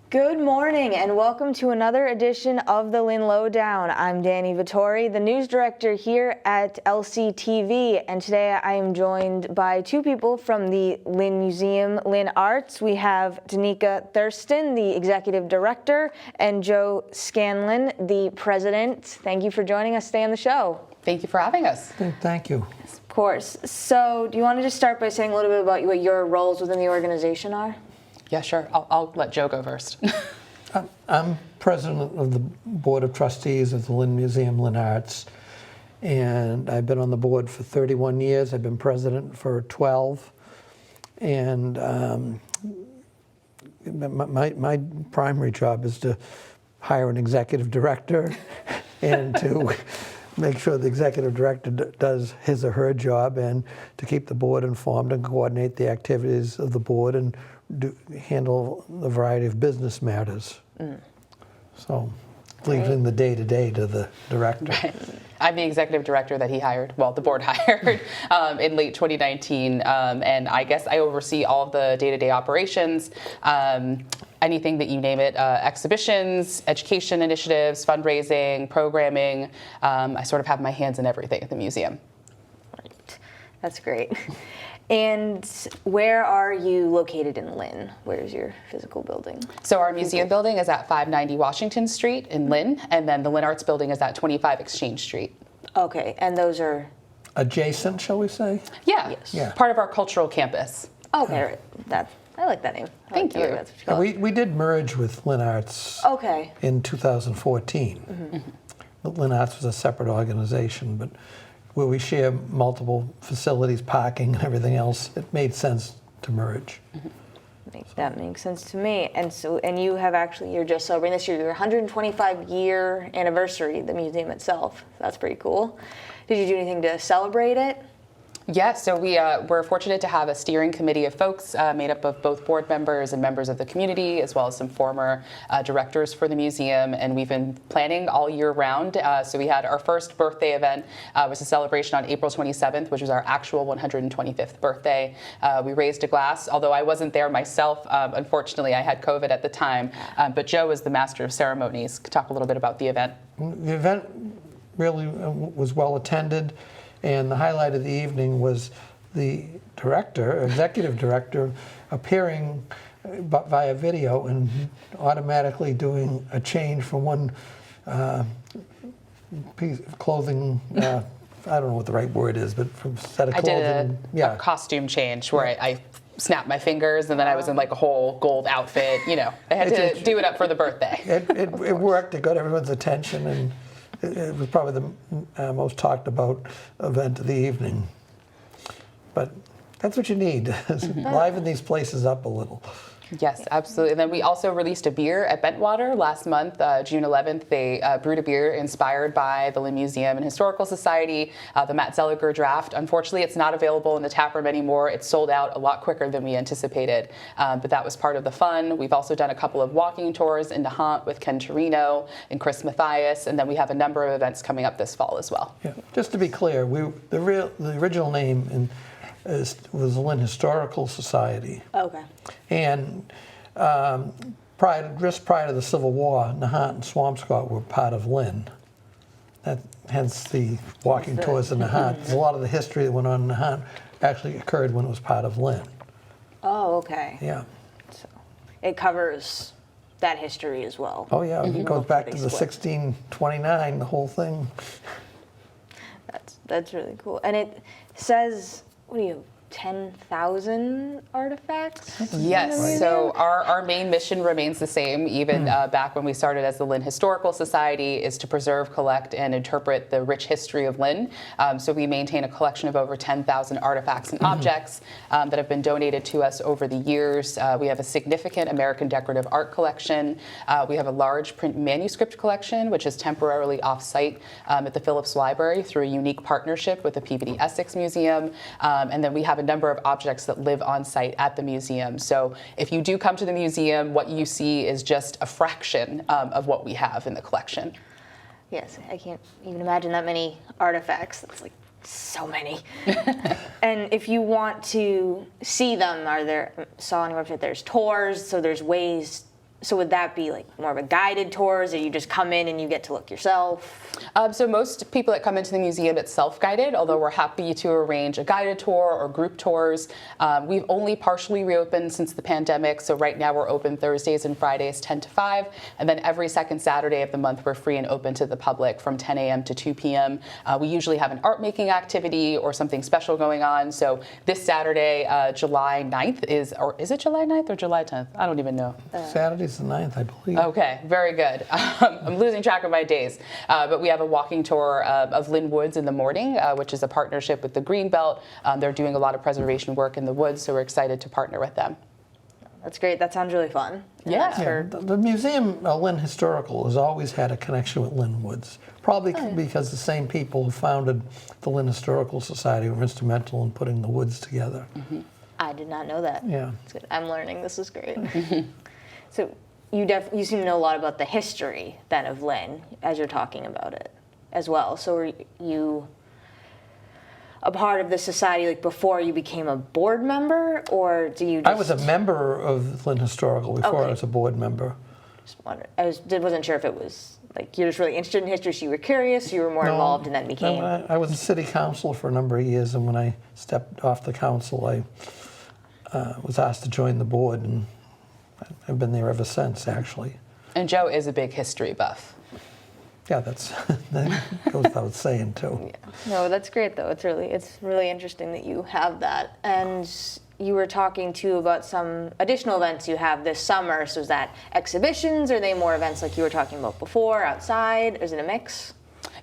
Good morning and welcome to another edition of the Lynn Lowdown. I'm Vittori, the news director here at LCTV, and today I am joined by two people from the Lynn Museum, LynnArts. We have Donecca Thurston, the executive director, and Joe Scanlon, the president. Thank you for joining us today on the show. Thank you for having us. Thank you. Of course. So do you want to just start by saying a little bit about what your roles within the organization are? Yeah, sure. I'll let Joe go first. I'm president of the Board of Trustees of the Lynn Museum, LynnArts, and I've been on the board for 31 years. I've been president for 12, and my primary job is to hire an executive director and to make sure the executive director does his or her job, and to keep the board informed and coordinate the activities of the board and handle a variety of business matters. So leaving the day-to-day to the director. Right. I'm the executive director that he hired, well, the board hired in late 2019, and I guess I oversee all of the day-to-day operations, anything that you name it, exhibitions, education initiatives, fundraising, programming. I sort of have my hands in everything at the museum. Right. That's great. And where are you located in Lynn? Where's your physical building? So our museum building is at 590 Washington Street in Lynn, and then the LynnArts building is at 25 Exchange Street. Okay, and those are? Adjacent, shall we say? Yeah, Yes. Yeah. Part of our cultural campus. Okay, right. I like that name. Thank you. That's what you call it. We did merge with LynnArts Okay. in 2014. But LynnArts was a separate organization, but where we share multiple facilities, parking, and everything else, it made sense to merge. That makes sense to me. And you have actually, you're just celebrating this year, your 125-year anniversary of the museum itself. That's pretty cool. Did you do anything to celebrate it? Yeah, so we're fortunate to have a steering committee of folks made up of both board members and members of the community, as well as some former directors for the museum, and we've been planning all year round. So we had our first birthday event, was a celebration on April 27th, which was our actual 125th birthday. We raised a glass, although I wasn't there myself. Unfortunately, I had COVID at the time, but Joe was the master of ceremonies. Talk a little bit about the event. The event really was well attended. And the highlight of the evening was the executive director, appearing via video and automatically doing a change from one piece of clothing, I don't know what the right word is, but from a set of clothing. I did a costume change where I snapped my fingers, and then I was in like a whole gold outfit. You know, I had to do it up for the birthday. It worked. It got everyone's attention, and it was probably the most talked about event of the evening. But that's what you need, liven these places up a little. Yes, absolutely. And then we also released a beer at Bentwater last month, June 11th. They brewed a beer inspired by the Lynn Museum and Historical Society, the Matt Zelliger draft. Unfortunately, it's not available in the taproom anymore. It's sold out a lot quicker than we anticipated, but that was part of the fun. We've also done a couple of walking tours in Nahant with Ken Torino and Chris Mathias, and then we have a number of events coming up this fall as well. Yeah. Just to be clear, the original name was the Lynn Historical Society. Okay. And just prior to the Civil War, Nahant and Swampscott were part of Lynn. Hence the walking tours in Nahant. A lot of the history that went on in Nahant actually occurred when it was part of Lynn. Oh, okay. Yeah. So it covers that history as well. Oh, yeah. It goes back to the 1629, the whole thing. That's really cool. And it says, 10,000 artifacts? Yes, so our main mission remains the same, even back when we started as the Lynn Historical Society, is to preserve, collect, and interpret the rich history of Lynn. So we maintain a collection of over 10,000 artifacts and objects that have been donated to us over the years. We have a significant American decorative art collection. We have a large print manuscript collection, which is temporarily off-site at the Phillips Library through a unique partnership with the Peabody Essex Museum. And then we have a number of objects that live on site at the museum. So if you do come to the museum, what you see is just a fraction of what we have in the collection. Yes, I can't even imagine that many artifacts. That's like so many. And if you want to see them, saw on your website, there's tours, so there's ways So would that be like more of a guided tours, or you just come in and you get to look yourself? So most people that come into the museum, it's self-guided, although we're happy to arrange a guided tour or group tours. We've only partially reopened since the pandemic, so right now we're open Thursdays and Fridays 10 to 5, and then every second Saturday of the month we're free and open to the public from 10 a.m. to 2 p.m. We usually have an art making activity or something special going on. So this Saturday, July 9th is it July 9th or July 10th? I don't even know. Saturday's the 9th, I believe. Okay, very good. I'm losing track of my days. But we have a walking tour of Lynn Woods in the morning, which is a partnership with the Greenbelt. They're doing a lot of preservation work in the woods, so we're excited to partner with them. That's great. That sounds really fun. Yeah. The museum, Lynn Historical, has always had a connection with Lynn Woods, probably because the same people who founded the Lynn Historical Society were instrumental in putting the woods together. Mm-hmm. I did not know that. Yeah. That's good. I'm learning. This is great. So you seem to know a lot about the history then of Lynn as you're talking about it as well. So were you a part of the society like before you became a board member, or do you just... I was a member of Lynn Historical before I was a board member. Just wondered. Wasn't sure if it was like you're just really interested in history, so you were curious, you were more involved, and then became... No, I was a city councilor for a number of years, and when I stepped off the council, I was asked to join the board, and I've been there ever since, actually. And Joe is a big history buff. Yeah, that goes without saying, too. Yeah. No, that's great, though. It's really interesting that you have that. And you were talking, too, about some additional events you have this summer. So is that exhibitions? Or are they more events like you were talking about before, outside? Is it a mix?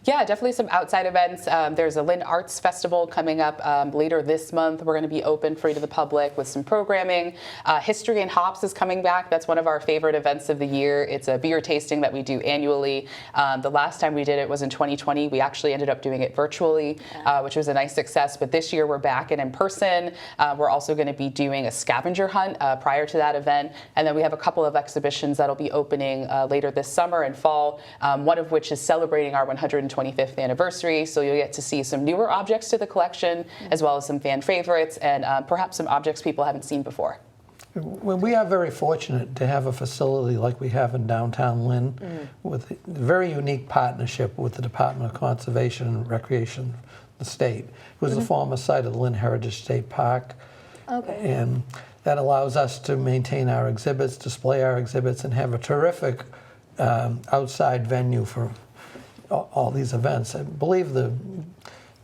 Yeah, definitely some outside events. There's a LynnArts festival coming up later this month. We're going to be open free to the public with some programming. History and Hops is coming back. That's one of our favorite events of the year. It's a beer tasting that we do annually. The last time we did it was in 2020. We actually ended up doing it virtually, which was a nice success. But this year we're back and in person. We're also going to be doing a scavenger hunt prior to that event. And then we have a couple of exhibitions that'll be opening later this summer and fall, one of which is celebrating our 125th anniversary, so you'll get to see some newer objects to the collection, as well as some fan favorites, and perhaps some objects people haven't seen before. Well, we are very fortunate to have a facility like we have in downtown Lynn, with a very unique partnership with the Department of Conservation and Recreation, the state. It was the former site of the Lynn Heritage State Park, and that allows us to maintain our exhibits, display our exhibits, and have a terrific outside venue for all these events. I believe the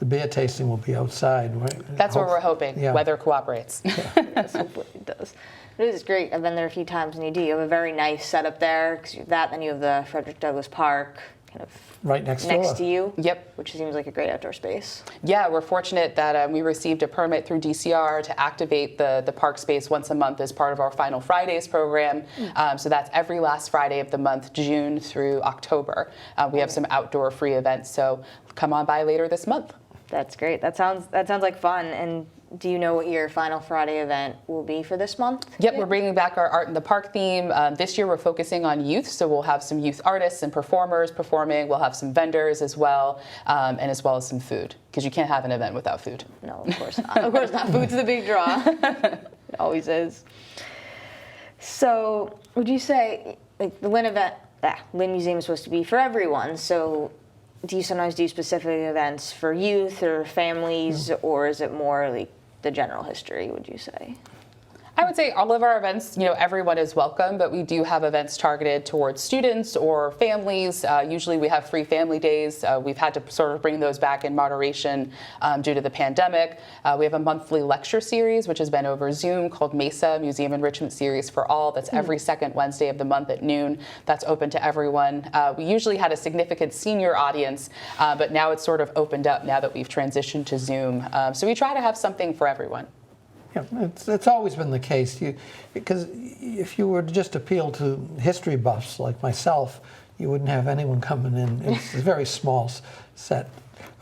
beer tasting will be outside, right? That's what we're hoping. Yeah. Weather cooperates. Yes, hopefully it does. It is great. I've been there a few times, and you have a very nice setup there, because you have that, then you have the Frederick Douglass Park kind of right next door. to you. Yep. Which seems like a great outdoor space. Yeah, we're fortunate that we received a permit through DCR to activate the park space once a month as part of our Final Fridays program. So that's every last Friday of the month, June through October. We have some outdoor free events, so come on by later this month. That's great. That sounds like fun. And do you know what your Final Friday event will be for this month? Yep, we're bringing back our Art in the Park theme. This year we're focusing on youth, so we'll have some youth artists and performers performing. We'll have some vendors as well, and as well as some food, because you can't have an event without food. No, of course not. Of course not. Food's the big draw. It always is. So would you say, like, the Lynn Museum is supposed to be for everyone, so do you sometimes do specific events for youth or families, or is it more like the general history, would you say? I would say all of our events, everyone is welcome, but we do have events targeted towards students or families. Usually we have free family days. We've had to sort of bring those back in moderation due to the pandemic. We have a monthly lecture series, which has been over Zoom, called MESA, Museum Enrichment Series for All. That's every second Wednesday of the month at noon. That's open to everyone. We usually had a significant senior audience, but now it's sort of opened up now that we've transitioned to Zoom. So we try to have something for everyone. Yeah, it's always been the case. Because if you were to just appeal to history buffs like myself, you wouldn't have anyone coming in. It's a very small set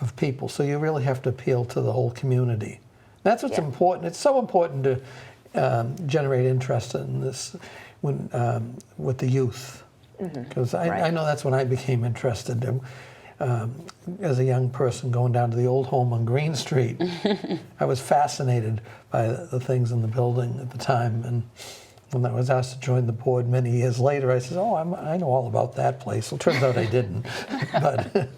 of people, so you really have to appeal to the whole community. That's what's important. It's so important to generate interest in this with the youth, because I know that's when I became interested. As a young person going down to the old home on Green Street, I was fascinated by the things in the building at the time, and when I was asked to join the board many years later, I said, "Oh, I know all about that place." Well, it turns out I didn't. But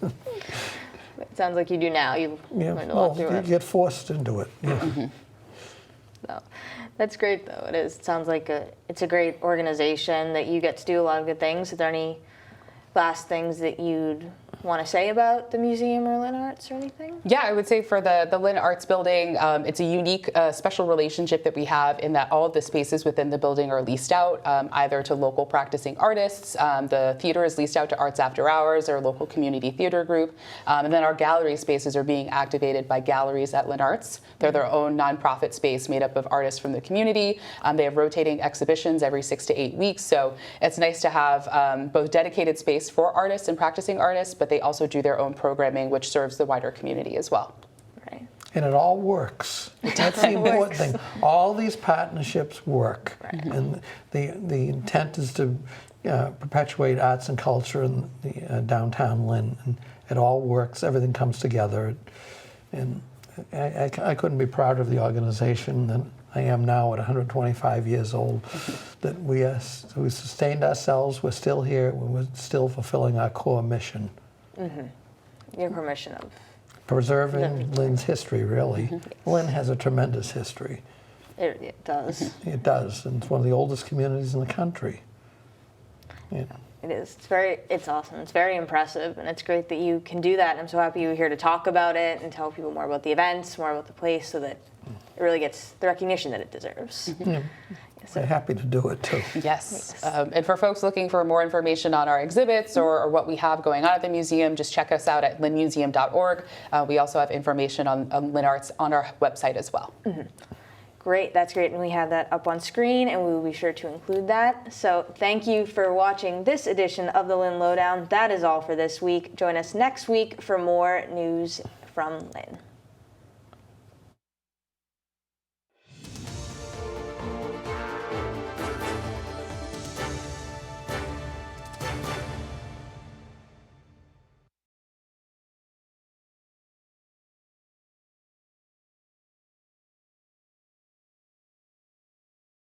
It sounds like you do now. You yeah, learned a lot well, through you it. get forced into it. Yeah. So, that's great, though. It is. It sounds like it's a great organization that you get to do a lot of good things. Are there any last things that you'd want to say about the museum or LynnArts or anything? Yeah, I would say for the LynnArts building, it's a unique, special relationship that we have in that all of the spaces within the building are leased out, either to local practicing artists. The theater is leased out to Arts After Hours, our local community theater group. And then our gallery spaces are being activated by galleries at LynnArts. They're their own nonprofit space made up of artists from the community. They have rotating exhibitions every 6 to 8 weeks. So it's nice to have both dedicated space for artists and practicing artists, but they also do their own programming, which serves the wider community as well. Right. And it all works. That's the important thing. All these partnerships work. Right. And the intent is to perpetuate arts and culture in the downtown Lynn. And it all works. Everything comes together. And I couldn't be prouder of the organization than I am now at 125 years old, that we sustained ourselves, we're still here, we're still fulfilling our core mission. Your permission of. Preserving Lynn's history, really. Lynn has a tremendous history. It does. It does, and it's one of the oldest communities in the country. Yeah. It is. It's awesome. It's very impressive, and it's great that you can do that. I'm so happy you're here to talk about it and tell people more about the events, more about the place, so that it really gets the recognition that it deserves. Yeah. I'm happy to do it too. Yes. And for folks looking for more information on our exhibits or what we have going on at the museum, just check us out at LynnMuseum.org. We also have information on LynnArts on our website as well. Great, that's great, and we have that up on screen, and we will be sure to include that. So thank you for watching this edition of the Lynn Lowdown. That is all for this week. Join us next week for more news from Lynn.